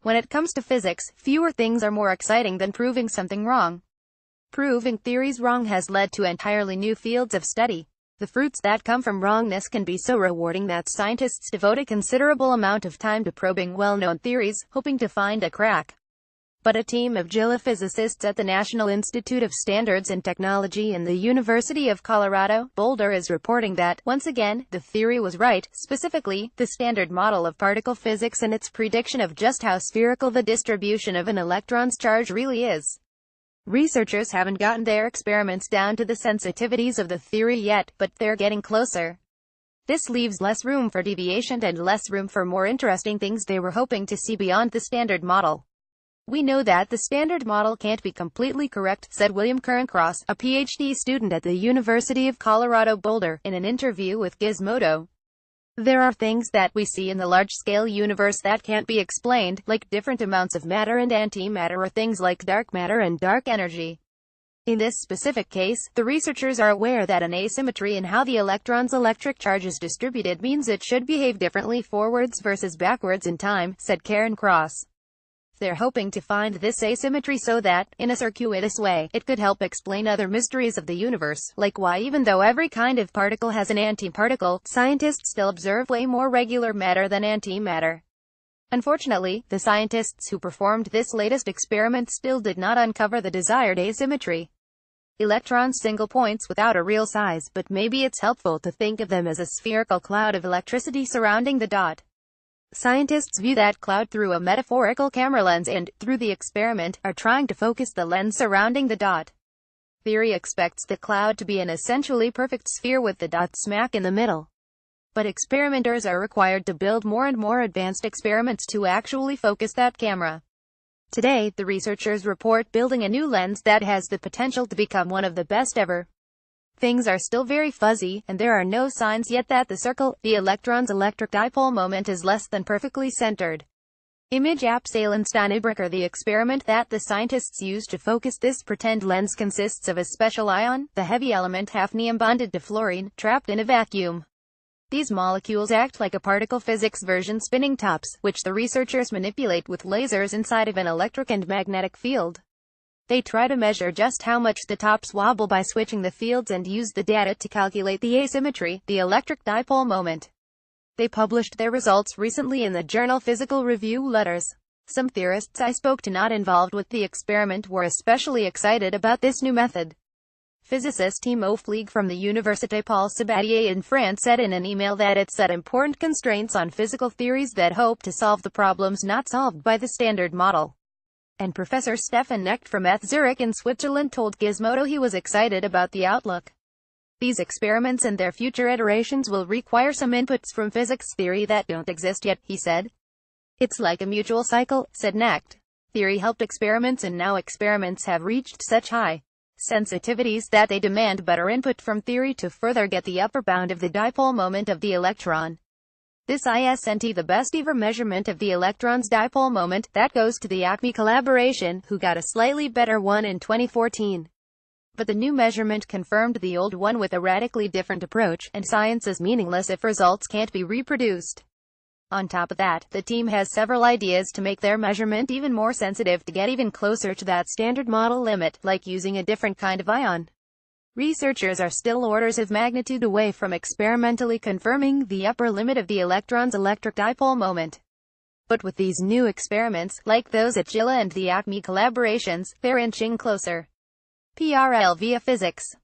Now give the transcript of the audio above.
When it comes to physics, fewer things are more exciting than proving something wrong. Proving theories wrong has led to entirely new fields of study. The fruits that come from wrongness can be so rewarding that scientists devote a considerable amount of time to probing well-known theories, hoping to find a crack. But a team of geophysicists at the National Institute of Standards and Technology and the University of Colorado, Boulder is reporting that, once again, the theory was right, specifically, the Standard Model of particle physics and its prediction of just how spherical the distribution of an electron's charge really is. Researchers haven't gotten their experiments down to the sensitivities of the theory yet, but they're getting closer. This leaves less room for deviation and less room for more interesting things they were hoping to see beyond the Standard Model. "We know that the Standard Model can't be completely correct," said William Curran-Cross, a PhD student at the University of Colorado Boulder, in an interview with Gizmodo. "There are things that we see in the large-scale universe that can't be explained, like different amounts of matter and antimatter, or things like dark matter and dark energy. In this specific case, the researchers are aware that an asymmetry in how the electron's electric charge is distributed means it should behave differently forwards versus backwards in time," said Curran-Cross. "They're hoping to find this asymmetry so that, in a circuitous way, it could help explain other mysteries of the universe, like why even though every kind of particle has an antiparticle, scientists still observe way more regular matter than antimatter." Unfortunately, the scientists who performed this latest experiment still did not uncover the desired asymmetry. Electrons single points without a real size, but maybe it's helpful to think of them as a spherical cloud of electricity surrounding the dot. Scientists view that cloud through a metaphorical camera lens and, through the experiment, are trying to focus the lens surrounding the dot. Theory expects the cloud to be an essentially perfect sphere with the dot smack in the middle. But experimenters are required to build more and more advanced experiments to actually focus that camera. Today, the researchers report building a new lens that has the potential to become one of the best ever. Things are still very fuzzy, and there are no signs yet that the electron's electric dipole moment is less than perfectly centered. Image Absalon-Steinebrecher. The experiment that the scientists used to focus this pretend lens consists of a special ion, the heavy element hafnium bonded to fluorine, trapped in a vacuum. These molecules act like a particle physics version spinning tops, which the researchers manipulate with lasers inside of an electric and magnetic field. They try to measure just how much the tops wobble by switching the fields and use the data to calculate the asymmetry, the electric dipole moment. They published their results recently in the journal Physical Review Letters. Some theorists I spoke to not involved with the experiment were especially excited about this new method. Physicist Timo Flieg from the Université Paul Sabatier in France said in an email that it set important constraints on physical theories that hope to solve the problems not solved by the Standard Model. And Professor Stefan Knecht from ETH Zurich in Switzerland told Gizmodo he was excited about the outlook. "These experiments and their future iterations will require some inputs from physics theory that don't exist yet," he said. "It's like a mutual cycle," said Knecht. "Theory helped experiments, and now experiments have reached such high sensitivities that they demand better input from theory to further get the upper bound of the dipole moment of the electron. This isn't the best ever measurement of the electron's dipole moment. That goes to the Acme collaboration, who got a slightly better one in 2014. But the new measurement confirmed the old one with a radically different approach, and science is meaningless if results can't be reproduced." On top of that, the team has several ideas to make their measurement even more sensitive to get even closer to that Standard Model limit, like using a different kind of ion. Researchers are still orders of magnitude away from experimentally confirming the upper limit of the electron's electric dipole moment. But with these new experiments, like those at GILA and the Acme collaborations, they're inching closer. PRL via Physics.